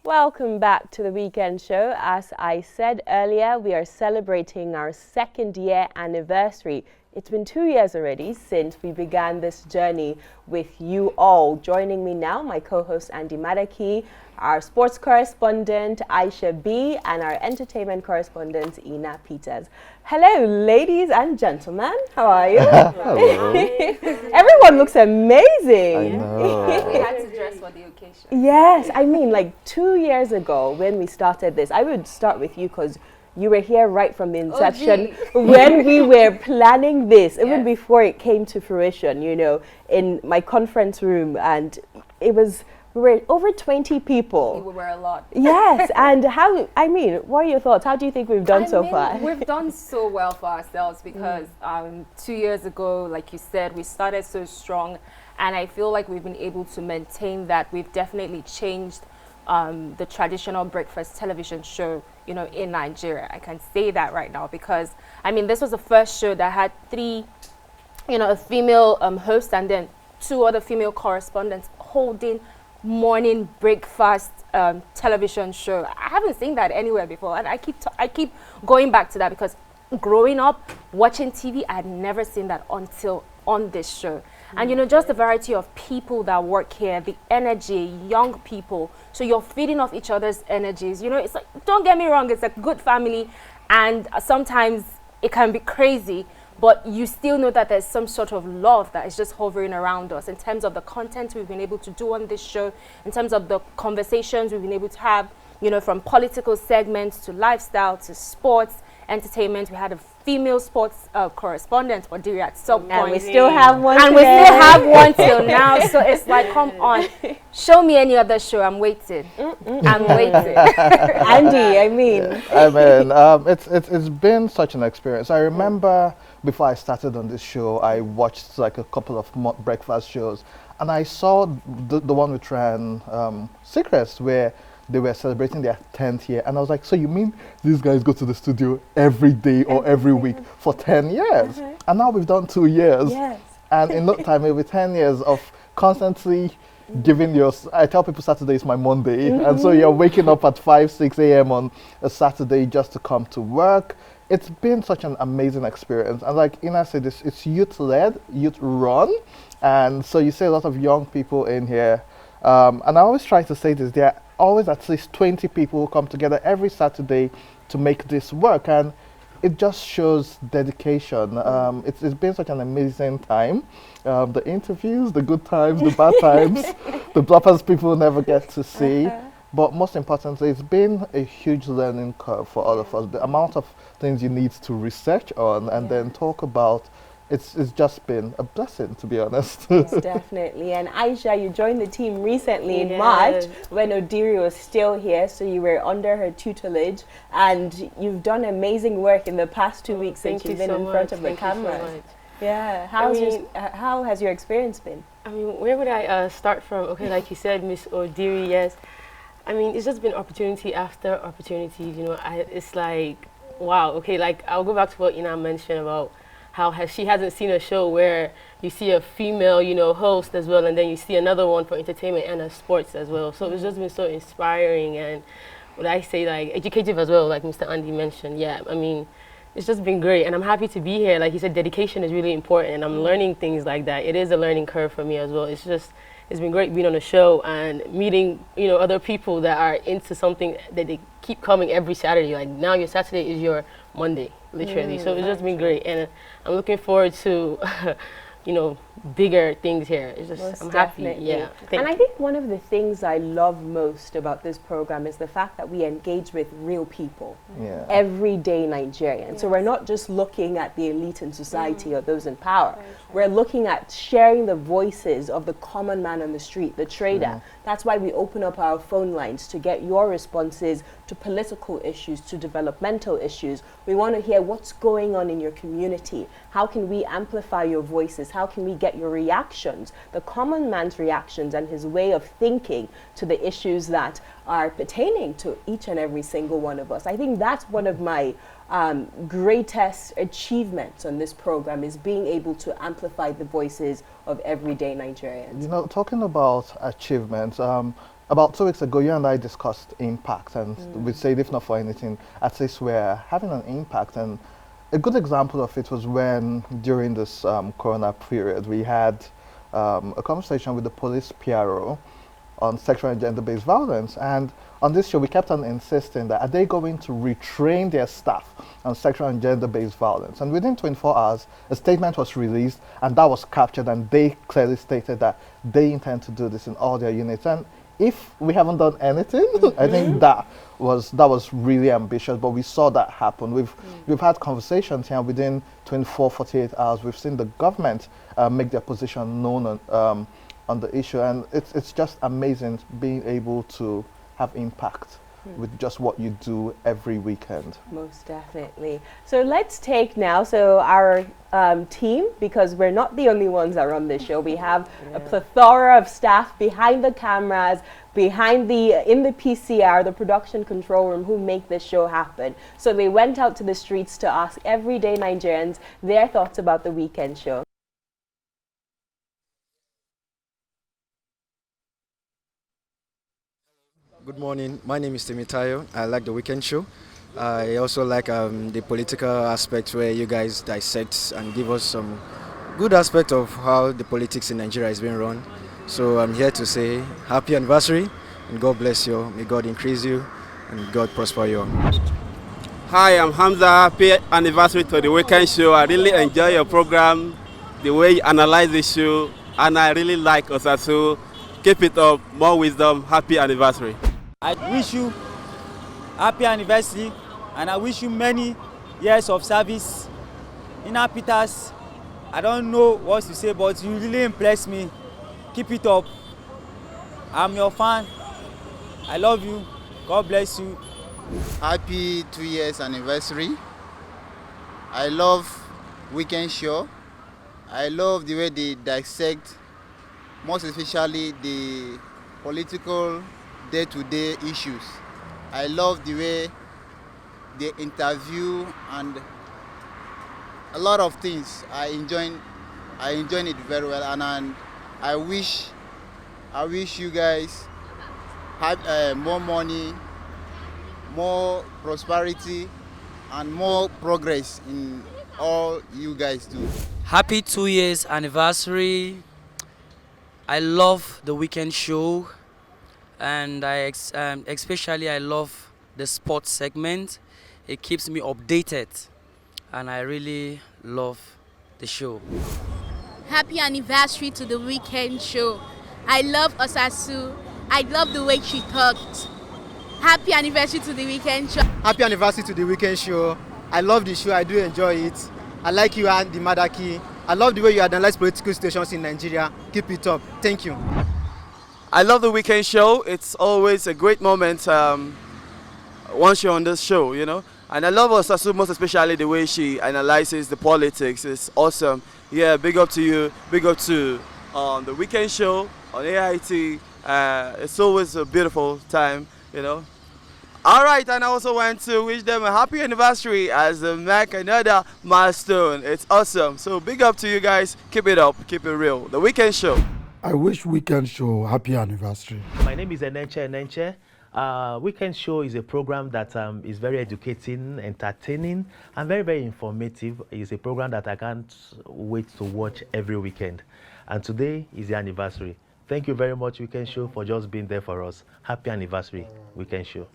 Welcome back to the weekend show. As I said earlier, we are celebrating our second year anniversary. It's been 2 years already since we began this journey with you all. Joining me now, my co-host Andy Madaki, our sports correspondent Aisha B, and our entertainment correspondent Ina Peters. Hello, ladies and gentlemen. How are you? Hello. Everyone looks amazing. I know. We had to dress for the occasion. Yes, I mean, like 2 years ago when we started this, I would start with you because you were here right from the inception when we were planning this, even before it came to fruition, you know, in my conference room. And we were over 20 people. We were a lot. Yes, and what are your thoughts? How do you think we've done so far? We've done so well for ourselves because 2 years ago, like you said, we started so strong. And I feel like we've been able to maintain that. We've definitely changed the traditional breakfast television show, you know, in Nigeria. I can say that right now because, I mean, this was the first show that had a female host and then 2 other female correspondents holding morning breakfast television show. I haven't seen that anywhere before, and I keep going back to that because growing up watching TV, I had never seen that until on this show. And you know, just the variety of people that work here, the energy, young people. So you're feeding off each other's energies. You know, it's like, don't get me wrong, it's a good family, and sometimes it can be crazy, but you still know that there's some sort of love that is just hovering around us in terms of the content we've been able to do on this show, in terms of the conversations we've been able to have, you know, from political segments to lifestyle to sports, entertainment. We had a female sports correspondent, Odiri, at some point. And we still have one And we still have one till now. So it's like, come on, show me any other show. I'm waiting. I'm waiting. Andy, it's been such an experience. I remember before I started on this show, I watched like a couple of breakfast shows, and I saw the one with Ran Secrets, where they were celebrating their 10th year, and I was like, so you mean these guys go to the studio every day or every week for 10 years? And now we've done 2 years. Yes. And in no time, it'll be 10 years of constantly giving I tell people Saturday is my Monday. And so you're waking up at 5, 6 a.m. on a Saturday just to come to work. It's been such an amazing experience. And like Ina said, it's youth-led, youth-run. And so you see a lot of young people in here. And I always try to say this, there are always at least 20 people who come together every Saturday to make this work. And it just shows dedication. It's been such an amazing time. The interviews, the good times, the bad times, the bloopers people never get to see. But most importantly, it's been a huge learning curve for all of us. The amount of things you need to research on and then talk about, it's just been a blessing, to be honest. Yes, definitely. And Aisha, you joined the team recently in March when Odiri was still here, so you were under her tutelage, and you've done amazing work in the past 2 weeks since you've been in front of the camera. Yeah. How has your experience been? I mean, where would I start from? Okay, like you said, Miss Odiri, yes. I mean, it's just been opportunity after opportunity. You know, it's like, wow. Okay, like I'll go back to what Ina mentioned about how she hasn't seen a show where you see a female, you know, host as well, and then you see another one for entertainment and a sports as well. So it's just been so inspiring and what I say, like educative as well, like Mr. Andy mentioned. Yeah, I mean, it's just been great, and I'm happy to be here. Like he said, dedication is really important, and I'm learning things like that. It is a learning curve for me as well. It's been great being on the show and meeting, you know, other people that are into something that they keep coming every Saturday. Like now your Saturday is your Monday, literally. So it's just been great, and I'm looking forward to, you know, bigger things here. It's just, Most I'm definitely. happy. Yeah. And I think one of the things I love most about this program is the fact that we engage with real people, everyday Nigerians. So we're not just looking at the elite in society or those in power. We're looking at sharing the voices of the common man on the street, the trader. That's why we open up our phone lines to get your responses to political issues, to developmental issues. We want to hear what's going on in your community. How can we amplify your voices? How can we get your reactions, the common man's reactions and his way of thinking to the issues that are pertaining to each and every single one of us? I think that's one of my greatest achievements on this program, is being able to amplify the voices of everyday Nigerians. You know, talking about achievements, about 2 weeks ago, you and I discussed impact, and we said if not for anything, at least we're having an impact. And a good example of it was when, during this Corona period, we had a conversation with the police PRO on sexual and gender-based violence. And on this show, we kept on insisting that are they going to retrain their staff on sexual and gender-based violence? And within 24 hours, a statement was released, and that was captured, and they clearly stated that they intend to do this in all their units. And if we haven't done anything, I think that was really ambitious, but we saw that happen. We've had conversations here within 24, 48 hours. We've seen the government make their position known on the issue, and it's just amazing being able to have impact with just what you do every weekend. Most definitely. So let's take now, so our team, because we're not the only ones that run this show, we have a plethora of staff behind the cameras, in the PCR, the production control room, who make this show happen. So they went out to the streets to ask everyday Nigerians their thoughts about the weekend show. Good morning. My name is Timitayo. I like the weekend show. I also like the political aspect where you guys dissect and give us some good aspect of how the politics in Nigeria is being run. So I'm here to say happy anniversary and God bless you. May God increase you and God prosper you. Hi, I'm Hamza. Happy anniversary to the weekend show. I really enjoy your program, the way you analyze the show, and I really like Osasu. Keep it up, more wisdom. Happy anniversary. I wish you happy anniversary, and I wish you many years of service. Ina Peters, I don't know what to say, but you really impressed me. Keep it up. I'm your fan. I love you. God bless you. Happy 2 years anniversary. I love weekend show. I love the way they dissect, most especially the political day-to-day issues. I love the way they interview and a lot of things. I enjoy it very well, and I wish you guys have more money, more prosperity, and more progress in all you guys do. Happy 2 years anniversary. I love the weekend show, and especially I love the sports segment. It keeps me updated, and I really love the show. Happy anniversary to the weekend show. I love Osasu. I love the way she talked. Happy anniversary to the weekend show. Happy anniversary to the weekend show. I love the show. I do enjoy it. I like you and the Madaki. I love the way you analyze political situations in Nigeria. Keep it up. Thank you. I love the weekend show. It's always a great moment once you're on this show, you know. And I love Osasu, most especially the way she analyzes the politics. It's awesome. Yeah, big up to you. Big up to the weekend show on AIT. It's always a beautiful time, you know. All right, and I also want to wish them a happy anniversary as they make another milestone. It's awesome. So big up to you guys. Keep it up. Keep it real. The weekend show. I wish weekend show happy anniversary. My name is Enenche. Weekend show is a program that is very educating, entertaining, and very, very informative. It's a program that I can't wait to watch every weekend. And today is the anniversary. Thank you very much, Weekend Show, for just being there for us. Happy anniversary, Weekend Show.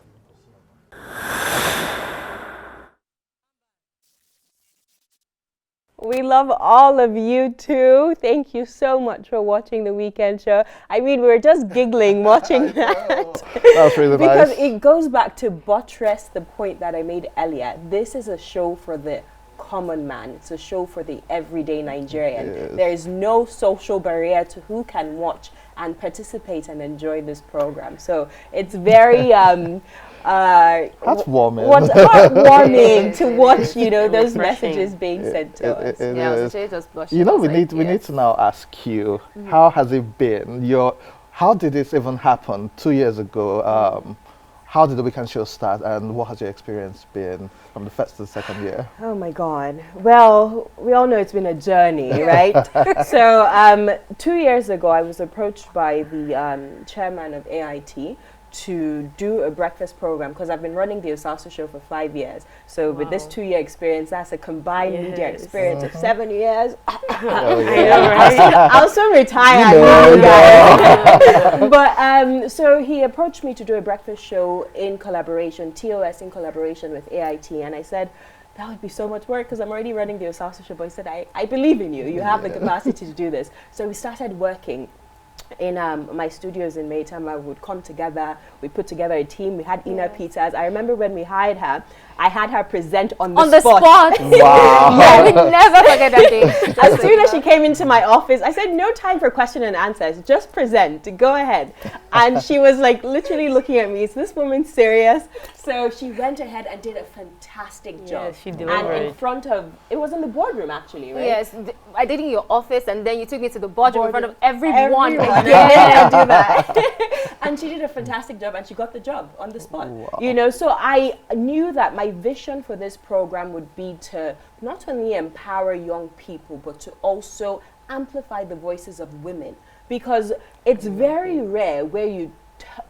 We love all of you too. Thank you so much for watching the weekend show. I mean, we were just giggling watching that. That was really because nice. It goes back to buttress the point that I made earlier. This is a show for the common man. It's a show for the everyday Nigerian. Yes. There is no social barrier to who can watch and participate and enjoy this program. So it's very heartwarming. Heartwarming to watch, you know, those messages being sent to us. You know, we need to now ask you, how has it been? How did this even happen 2 years ago? how did the weekend show start, and what has your experience been from the first to the second year? Oh my God. Well, we all know it's been a journey, right? So 2 years ago, I was approached by the chairman of AIT to do a breakfast program, because I've been running the Osasu show for 5 years. So with this 2-year experience, that's a combined media experience of 7 years. I'll soon retire. But so he approached me to do a breakfast show in collaboration, TOS in collaboration with AIT, and I said, that would be so much work because I'm already running the Osasu show. But he said, I believe in you. You have the capacity to do this. So we started working in my studios in Maytama. We would come together, we put together a team, we had Ina Peters. I remember when we hired her, I had her present on the spot. Wow. I would never forget that day. As soon as she came into my office, I said, no time for question and answers, just present, go ahead. And she was like literally looking at me, is this woman serious? So she went ahead and did a fantastic job. Yes, she delivered. And in front of, it was in the boardroom actually, right? Yes, I did in your office, and then you took me to the boardroom in front of everyone. Yeah, do that. And she did a fantastic job, and she got the job on the spot. Wow. You know, so I knew that my vision for this program would be to not only empower young people, but to also amplify the voices of women, because it's very rare where you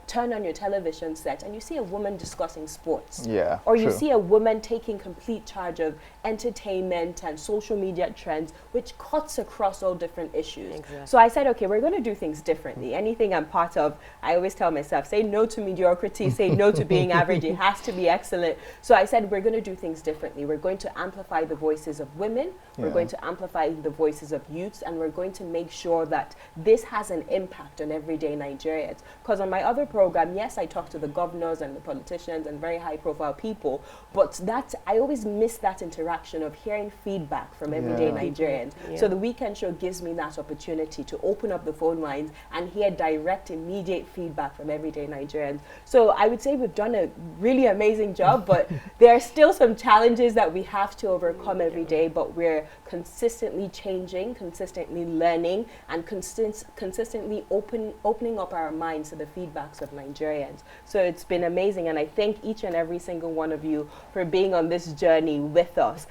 turn on your television set and you see a woman discussing sports, or you see a woman taking complete charge of entertainment and social media trends, which cuts across all different issues. So I said, okay, we're going to do things differently. Anything I'm part of, I always tell myself, say no to mediocrity, say no to being average, it has to be excellent. So I said, we're going to do things differently. We're going to amplify the voices of women, we're going to amplify the voices of youths, and we're going to make sure that this has an impact on everyday Nigerians. Because on my other program, yes, I talk to the governors and the politicians and very high profile people, but that I always miss that interaction of hearing feedback from everyday Nigerians. So the weekend show gives me that opportunity to open up the phone lines and hear direct, immediate feedback from everyday Nigerians. So I would say we've done a really amazing job, but there are still some challenges that we have to overcome every day, but we're consistently changing, consistently learning, and consistently opening up our minds to the feedbacks of Nigerians. So it's been amazing, and I thank each and every single one of you for being on this journey with us.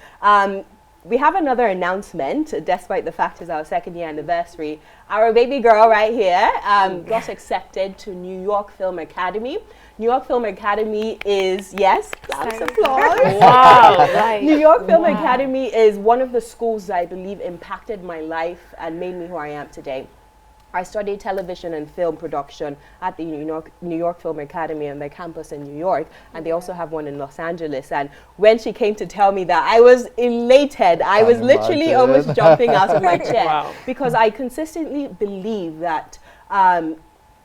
We have another announcement, despite the fact it's our 2nd year anniversary. Our baby girl right here got accepted to New York Film Academy. New York Film Academy is, yes, claps, applause. Wow. Right. New York Film Academy is one of the schools that I believe impacted my life and made me who I am today. I studied television and film production at the New York Film Academy on their campus in New York, and they also have one in Los Angeles. And when she came to tell me that, I was elated. I was literally almost jumping out of my chair because I consistently believe that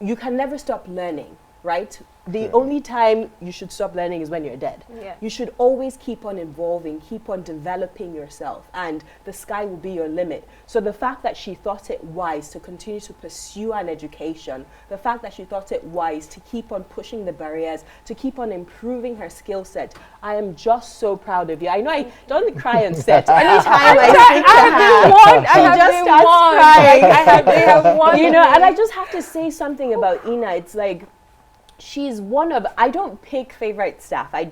you can never stop learning, right? The only time you should stop learning is when you're dead. You should always keep on evolving, keep on developing yourself, and the sky will be your limit. So the fact that she thought it wise to continue to pursue an education, the fact that she thought it wise to keep on pushing the barriers, to keep on improving her skill set, I am just so proud of you. I know I don't cry on set. Anytime I speak to her, she just starts crying. You know, and I just have to say something about Ina. It's like, she's one of, I don't pick favorite staff. I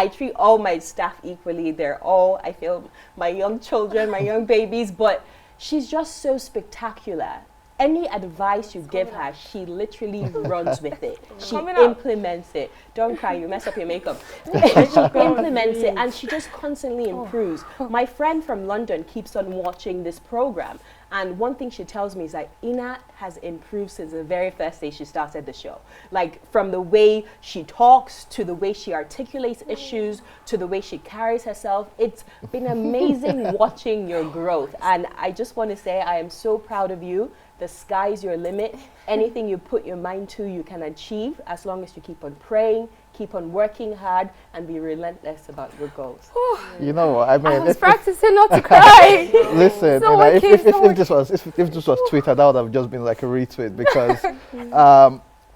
treat all my staff equally. They're all, I feel, my young children, my young babies, but she's just so spectacular. Any advice you give her, she literally runs with it. She implements it. Don't cry, you mess up your makeup. She implements it, and she just constantly improves. My friend from London keeps on watching this program, and one thing she tells me is that Ina has improved since the very first day she started the show. Like, from the way she talks, to the way she articulates issues, to the way she carries herself. It's been amazing watching your growth, and I just want to say I am so proud of you. The sky's your limit. Anything you put your mind to, you can achieve, as long as you keep on praying, keep on working hard, and be relentless about your goals. You know, I mean, I was practicing not to cry. Listen, if this was Twitter, that would have just been like a retweet, because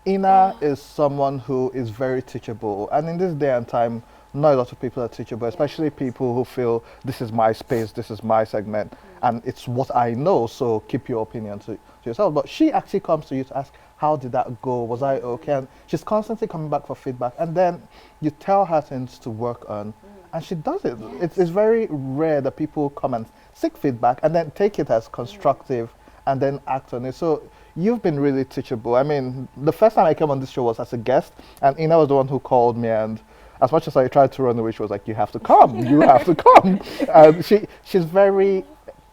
Ina is someone who is very teachable, and in this day and time not a lot of people are teachable, especially people who feel this is my space, this is my segment, and it's what I know, so keep your opinion to yourself. But she actually comes to you to ask, how did that go? Was I okay? And she's constantly coming back for feedback. And then you tell her things to work on, and she does it. It's very rare that people come and seek feedback and then take it as constructive and then act on it. So you've been really teachable. I mean, the first time I came on this show was as a guest, and Ina was the one who called me, and as much as I tried to run away, she was like, you have to come, you have to come. And she's very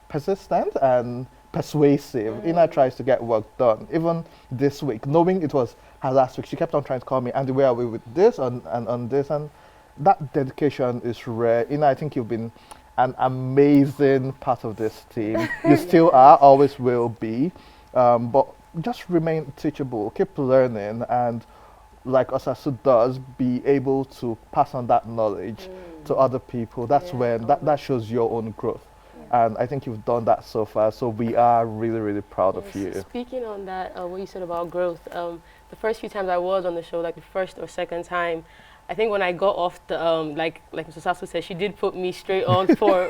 persistent and persuasive. Ina tries to get work done. Even this week, knowing it was her last week, she kept on trying to call me, Andy, where are we with this and on this? And that dedication is rare. Ina, I think you've been an amazing part of this team. You still are, always will be. But just remain teachable, keep learning, and like Osasu does, be able to pass on that knowledge to other people. That's when that shows your own growth. And I think you've done that so far, so we are really, really proud of you. Speaking on that, what you said about growth, the first few times I was on the show, like the first or second time, I think when I got off the, like Mr. Sasu said, she did put me straight on for,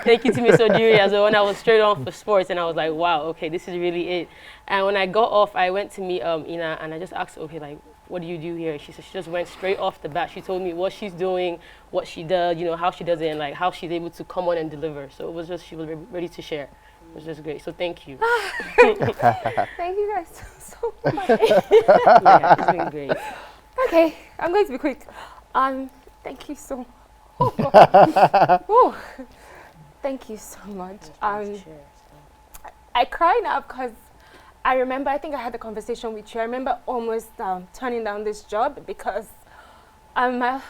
thank you to Miss Odiri as well, when I was straight on for sports, and I was like, wow, okay, this is really it. And when I got off, I went to meet Ina, and I just asked, okay, like, what do you do here? She said she just went straight off the bat. She told me what she's doing, what she does, you know, how she does it, and like how she's able to come on and deliver. So it was just, she was ready to share. It was just great. So thank you. Thank you guys so much. Yeah, it's been great. Okay, I'm going to be quick. Thank you so. Oh God. Oh, thank you so much. I cry now because I remember, I think I had a conversation with you. I remember almost turning down this job because my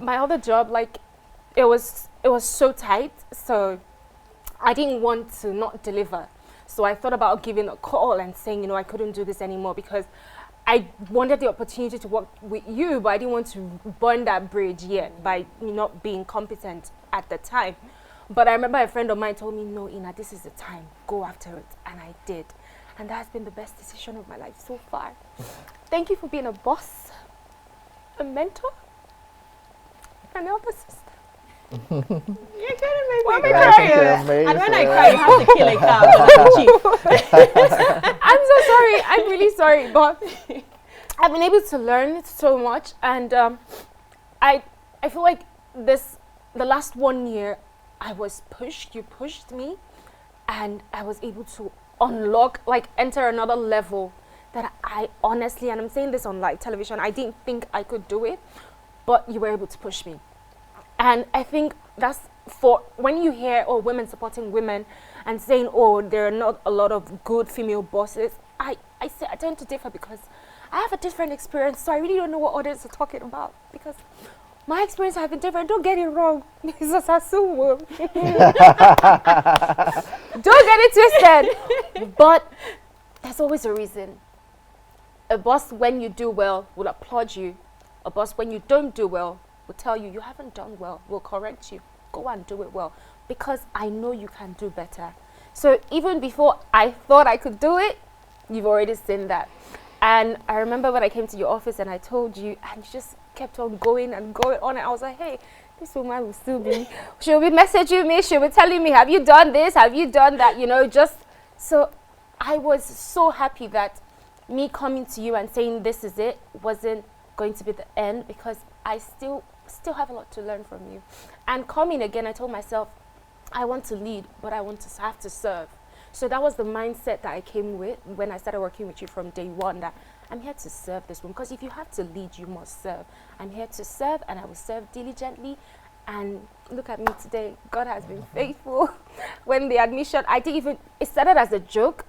other job, like, it was so tight, so I didn't want to not deliver. So I thought about giving a call and saying, you know, I couldn't do this anymore because I wanted the opportunity to work with you, but I didn't want to burn that bridge yet by not being competent at the time. But I remember a friend of mine told me, no, Ina, this is the time. Go after it. And I did. And that's been the best decision of my life so far. Thank you for being a boss, a mentor, an elder sister. You're gonna make me cry. And when I cry, you have to kill a cow. I'm so sorry. I'm really sorry, but I've been able to learn so much, and I feel like the last 1 year I was pushed. You pushed me, and I was able to unlock, like, enter another level that I honestly, and I'm saying this on live television, I didn't think I could do it, but you were able to push me. And I think that's for when you hear, oh, women supporting women and saying, oh, there are not a lot of good female bosses, I tend to differ because I have a different experience, so I really don't know what others are talking about because my experience has been different. Don't get it wrong. It's Osasu. Don't get it twisted. But there's always a reason. A boss, when you do well, will applaud you. A boss, when you don't do well, will tell you, you haven't done well, will correct you. Go and do it well. Because I know you can do better. So even before I thought I could do it, you've already seen that. And I remember when I came to your office and I told you, and you just kept on going and going on, and I was like, hey, this woman will still be, she'll be messaging me, she'll be telling me, have you done this, have you done that, you know, just, so I was so happy that me coming to you and saying this is it wasn't going to be the end, because I still have a lot to learn from you. And coming again, I told myself, I want to lead, but I want to have to serve. So that was the mindset that I came with when I started working with you from day one, that I'm here to serve this woman. Because if you have to lead, you must serve. I'm here to serve, and I will serve diligently. And look at me today. God has been faithful. When the admission, it started as a joke.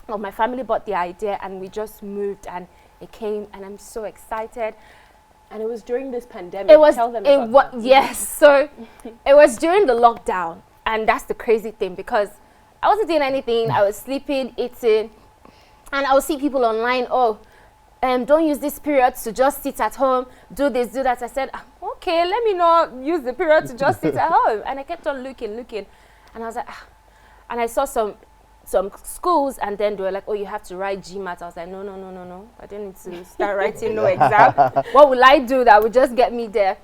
Of my family bought the idea, and we just moved, and it came, and I'm so excited. And it was during this pandemic. Tell them about that. Yes. So it was during the lockdown, and that's the crazy thing, because I wasn't doing anything. I was sleeping, eating, and I would see people online, don't use this period to just sit at home, do this, do that. I said, okay, let me not use the period to just sit at home. And I kept on looking, and I was like, and I saw some schools, and then they were like, oh, you have to write GMAT. I was like, no, I don't need to start writing no exam. What will I do that would just get me there?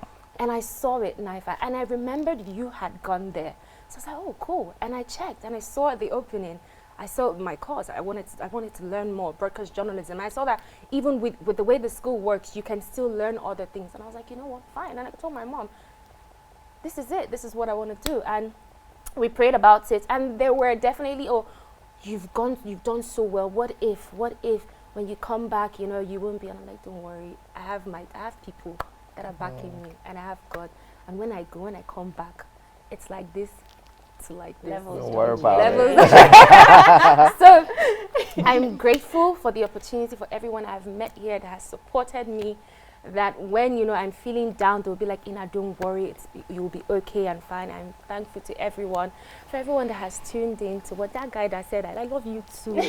And I saw it, and I remembered you had gone there. So I was like, oh, cool. And I checked, and I saw at the opening, I saw my course. I wanted to learn more, broadcast journalism. I saw that even with the way the school works, you can still learn other things. And I was like, you know what, fine. And I told my mom, this is it. This is what I want to do. And we prayed about it. And there were definitely, oh, you've done so well. What if when you come back, you know, you won't be? And I'm like, don't worry. I have people that are backing me, and I have God. And when I come back, it's like this. Like levels. Don't worry about it. So I'm grateful for the opportunity, for everyone I've met here that has supported me, that when, you know, I'm feeling down, they'll be like, Ina, don't worry, you'll be okay and fine. I'm thankful to everyone, for everyone that has tuned in to what that guy that said, I love you too.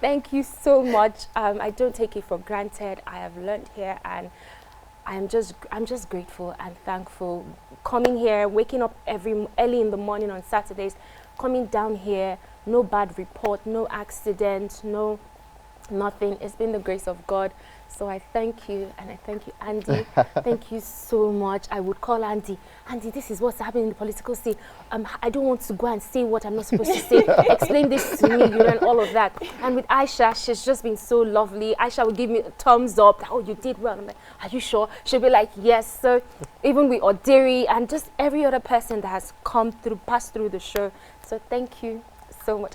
Thank you so much. I don't take it for granted. I have learned here, and I'm just grateful and thankful. Coming here, waking up early in the morning on Saturdays, coming down here, no bad report, no accident, no nothing. It's been the grace of God. So I thank you, and I thank you, Andy. Thank you so much. I would call Andy, this is what's happening in the political scene. I don't want to go and say what I'm not supposed to say. Explain this to me, you know, and all of that. And with Aisha, she's just been so lovely. Aisha will give me a thumbs up. Oh, you did well. I'm like, are you sure? She'll be like, yes. So even with Odiri and just every other person that has passed through the show. So thank you so much.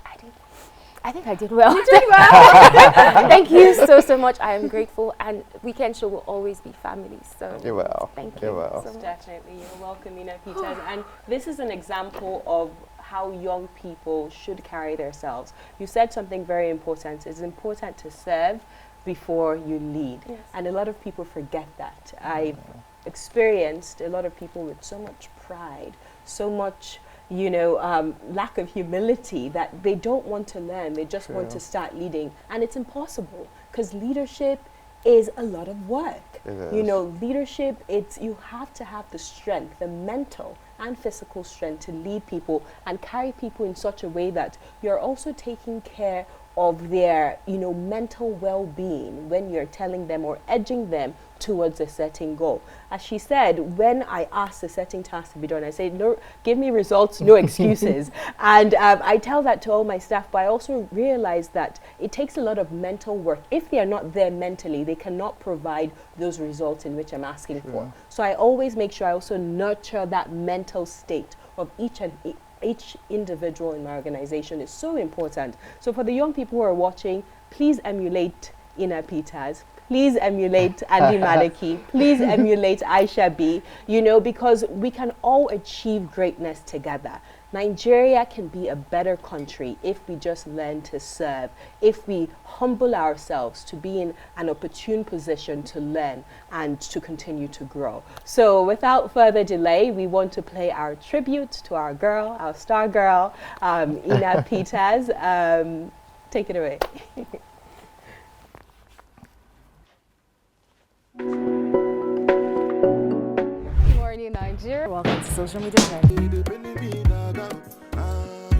I think I did well. You did well. Thank you so much. I am grateful, and Weekend Show will always be family. So you're well. Thank you. You're well. So Definitely, you're welcome, Ina Peters. And this is an example of how young people should carry themselves. You said something very important. It's important to serve before you lead, yes. And a lot of people forget that. I've experienced a lot of people with so much pride, so much, you know, lack of humility, that they don't want to learn. They just want to start leading, and it's impossible, because leadership is a lot of work. You know, leadership, you have to have the strength, the mental and physical strength to lead people and carry people in such a way that you're also taking care of their, you know, mental well-being when you're telling them or edging them towards a certain goal. As she said, when I asked a certain task to be done, I say, no, give me results, no excuses. And I tell that to all my staff, but I also realize that it takes a lot of mental work. If they are not there mentally, they cannot provide those results in which I'm asking for. So I always make sure I also nurture that mental state of each individual in my organization. Is so important. So for the young people who are watching, please emulate Ina Peters. Please emulate Andy Madaki. Please emulate Aisha B. You know, because we can all achieve greatness together. Nigeria can be a better country if we just learn to serve, if we humble ourselves to be in an opportune position to learn and to continue to grow. So without further delay, we want to play our tribute to our girl, our star girl, Ina Peters. Take it away. Good morning, Nigeria. Welcome to Social Media Trend.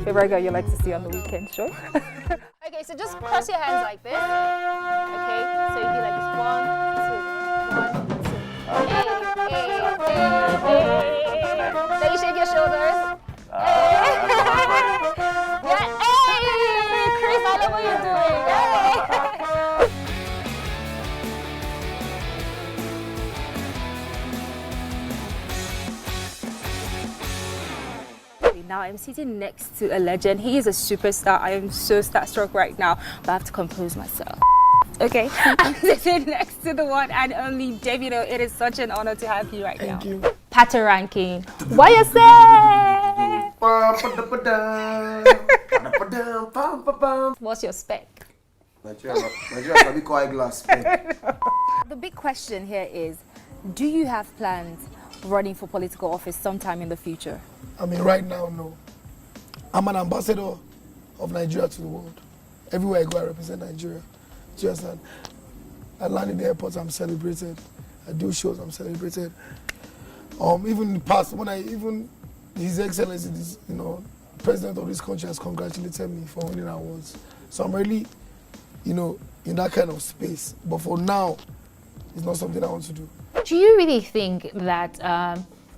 Favorite girl you like to see on the Weekend Show? Okay, so just cross your hands like this. Okay, so you do like this. 1, 2, 1, 2. Hey. Then you shake your shoulders. Yeah, hey, Chris, I love what you're doing. Hey. Now I'm sitting next to a legend. He is a superstar. I am so starstruck right now, but I have to compose myself. Okay, I'm sitting next to the one and only Davido. It is such an honor to have you right now. Thank you. Patter ranking. What you say? What's your spec? Nigeria can be quite glass spec. The big question here is, do you have plans running for political office sometime in the future? I mean, right now, no. I'm an ambassador of Nigeria to the world. Everywhere I go, I represent Nigeria. Do you understand? I land in the airport, I'm celebrated. I do shows, I'm celebrated. Even in the past, when His Excellency, you know, President of this country has congratulated me for winning awards. So I'm really, you know, in that kind of space. But for now, It's not something I want to do. Do you really think that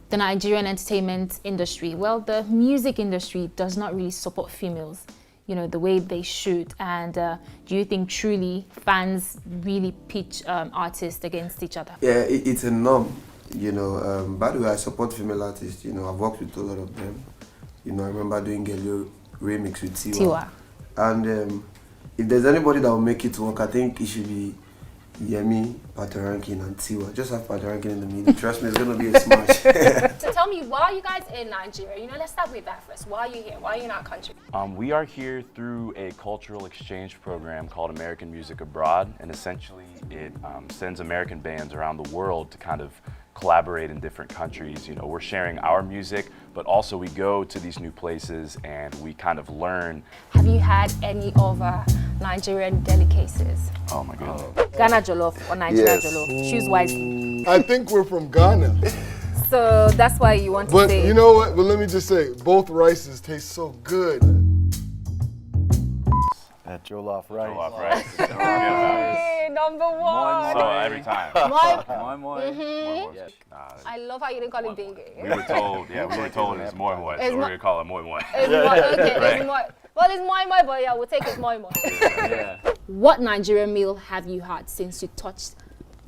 the Nigerian entertainment industry, well, the music industry does not really support females, the way they should? And do you think truly fans really pitch artists against each other? Yeah, it's a norm. By the way, I support female artists. I've worked with a lot of them. I remember doing Gelio remix with Tiwa. And if there's anybody that will make it work, I think it should be Yemi, Patoranking, and Tiwa. Just have Patoranking in the middle. Trust me, it's going to be a smash. So tell me, why are you guys in Nigeria? Let's start with that first. Why are you here? Why are you in our country? We are here through a cultural exchange program called American Music Abroad, and essentially it sends American bands around the world to kind of collaborate in different countries. We're sharing our music, but also we go to these new places and we kind of learn. Have you had any other Nigerian delicacies? Oh my goodness. Ghana jollof or Nigerian jollof? Choose wisely. I think we're from Ghana. So that's why you want to say. But you know what? But let me just say, both rices taste so good. That jollof rice. Jollof rice. Hey, number one. So every time. Moi. Yes. I love how you didn't call it bingo. We were told, it's moi moi, so we're going to call it moi moi. Okay, it's moi. Well, it's moi, but yeah, we'll take it moi. Yeah. What Nigerian meal have you had since you touched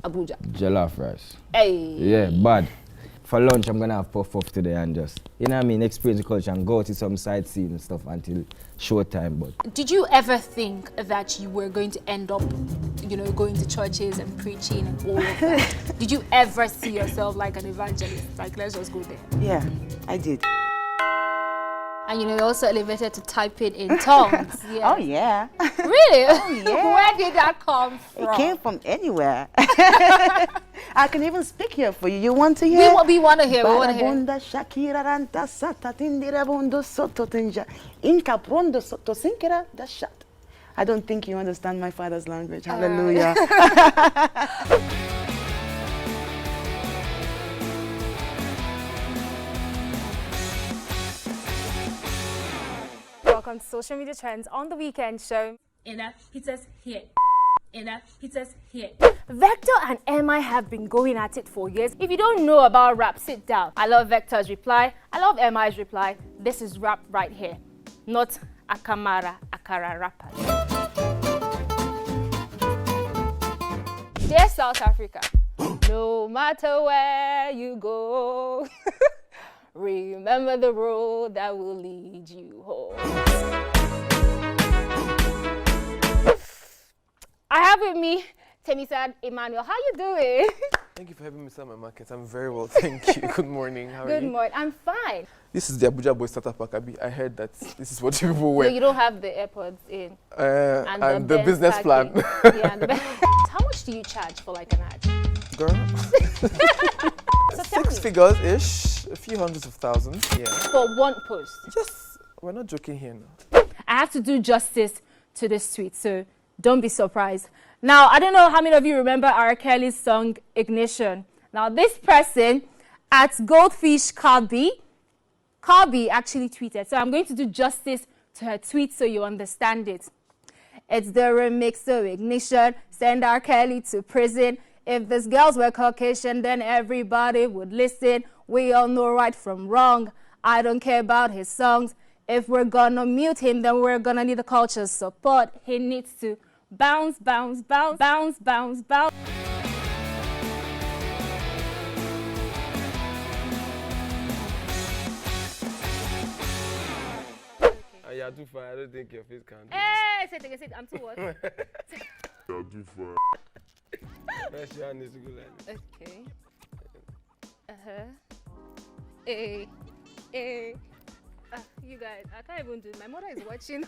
Abuja? Jollof rice. Hey. Yeah, bad. For lunch, I'm going to have puff today and just, experience the culture and go to some sightseeing and stuff until showtime. But did you ever think that you were going to end up, going to churches and preaching and all of that? Did you ever see yourself like an evangelist? Like, let's just go there. Yeah, I did. And you also elevated to typing in tongues. Yes. Oh, yeah. Really? Oh, yeah. Where did that come from? It came from anywhere. I can even speak here for you. You want to hear? We want to hear. We want to hear. I don't think you understand my father's language. Hallelujah. Welcome to Social Media Trends on the Weekend Show. Hitters here. Hitters here. Vector and MI have been going at it for years. If you don't know about rap, sit down. I love Vector's reply. I love MI's reply. This is rap right here, not Akamara Akara rappers. Dear South Africa, no matter where you go, remember the road that will lead you home. I have with me Temisan Emmanuel. How you doing? Thank you for having me inside my market. I'm very well, thank you. Good morning. How are you? Good morning. I'm fine. This is the Abuja Boy Startup Akabi. I heard that this is what people wear. No, you don't have the AirPods in. And the business plan. Yeah, how much do you charge for like an ad? Girl. So 6 figures-ish, a few hundreds of thousands. Yeah. For one post? Yes. We're not joking here now. I have to do justice to this tweet, so don't be surprised. Now, I don't know how many of you remember R. Kelly's song, Ignition. Now, this person at Goldfish Carby actually tweeted. So I'm going to do justice to her tweet so you understand it. It's the remix of Ignition, send R. Kelly to prison. If these girls were Caucasian, then everybody would listen. We all know right from wrong. I don't care about his songs. If we're gonna mute him, then we're gonna need the culture's support. He needs to bounce, bounce, bounce, bounce, bounce, bounce. You're too far. I don't think your face can do Hey, say it again. I'm too what? You're too far. Let's show this to go like this. Okay. Hey. You guys, I can't even do it. My mother is watching.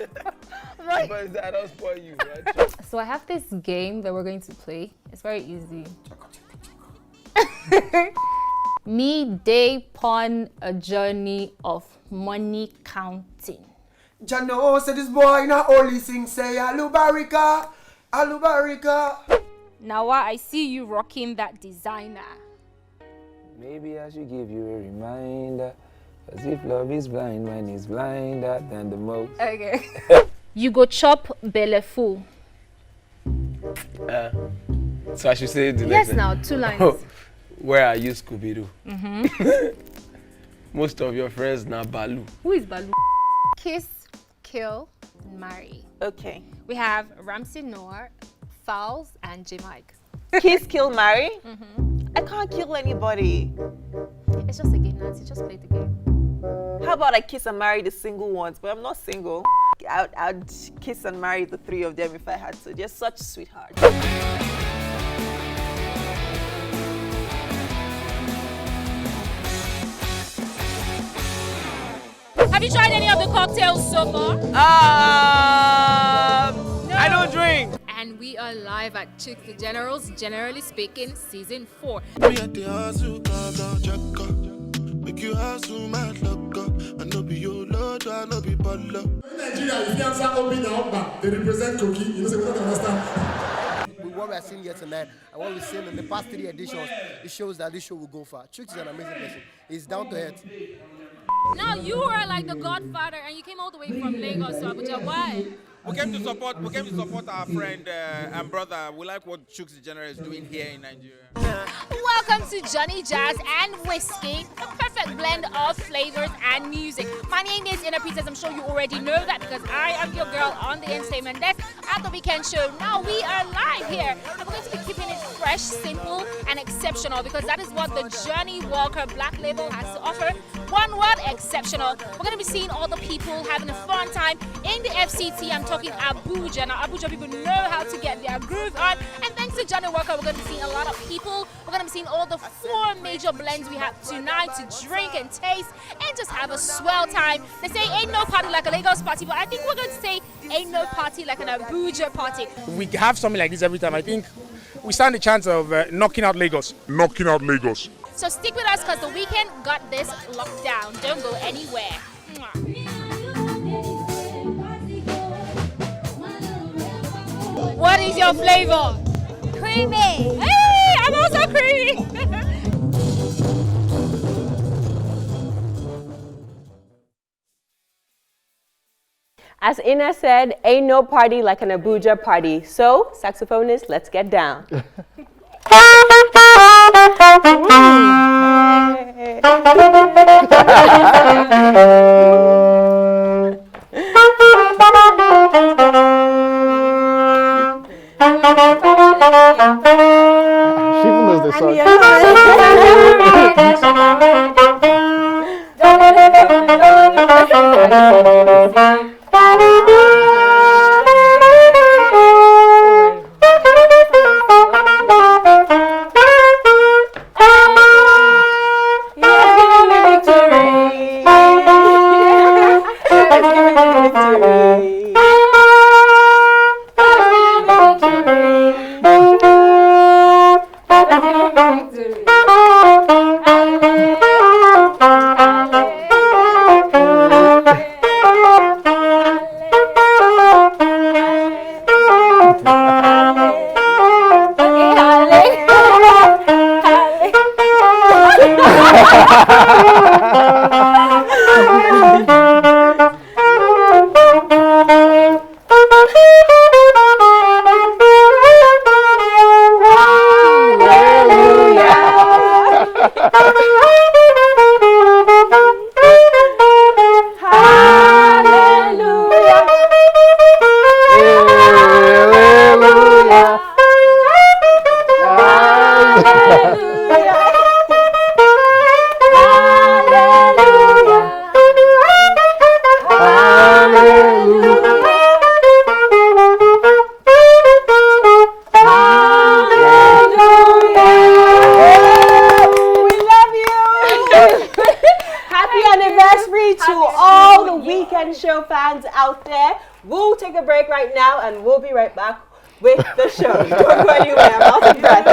Right. But I don't spoil you, right? So I have this game that we're going to play. It's very easy. Me day pon a journey of money counting. Jano said this boy not only sing say Alubarika, Alubarika. Now I see you rocking that designer. maybe I should give you a reminder. Cause if love is blind, when it's blinder than the most. Okay. You go chop belle full. So I should say the Yes, next now, line. 2 lines. Where are you, Scooby-Doo? Mm-hmm. Most of your friends now Balu. Who is Balu? Kiss, kill, marry. Okay. We have Ramsey Noor, Fowls, and J. Mike. Kiss, kill, marry? Mm-hmm. I can't kill anybody. It's just a game, Nancy. Just play the game. How about I kiss and marry the single ones? But I'm not single. I'd kiss and marry the 3 of them if I had to. They're such sweethearts. Have you tried any of the cocktails so far? No. I don't drink. And we are live at Chicks the Generals, Generally Speaking, Season 4. Make you hustle, mad locker. I know be your lord, I know be baller. In Nigeria, if you answer Obi Naomba, they represent Kogi. You know, so we don't understand. With what we are seeing here tonight and what we've seen in the past 3 editions, it shows that this show will go far. Chicks is an amazing person. He's down to earth. Now you were like the godfather and you came all the way from Lagos to Abuja. Why? We came to support our friend and brother. We like what Chooks the General is doing here in Nigeria. Welcome to Johnny Jazz and Whiskey, the perfect blend of flavors and music. My name is Inna Princess. I'm sure you already know that because I am your girl on the entertainment desk at the weekend show. Now we are live here. I'm going to be keeping it fresh, simple, and exceptional because that is what the Johnny Walker Black Label has to offer. One word, exceptional. We're going to be seeing all the people having a fun time in the FCT. I'm talking Abuja. Now, Abuja people know how to get their groove on. And thanks to Johnny Walker, we're going to be seeing a lot of people. We're going to be seeing all the 4 major blends we have tonight to drink and taste and just have a swell time. They say ain't no party like a Lagos party, but I think we're going to say ain't no party like an Abuja party. We have something like this every time. I think we stand a chance of knocking out Lagos. Knocking out Lagos. So stick with us because the weekend got this locked down. Don't go anywhere. What is your flavor? Creamy. Hey, I'm also creamy. As Ina said, ain't no party like an Abuja party. So, saxophonists, let's get down. She even knows the song. Show fans out there, we'll take a break right now and we'll be right back with the show. Don't go anywhere, I'm out of breath.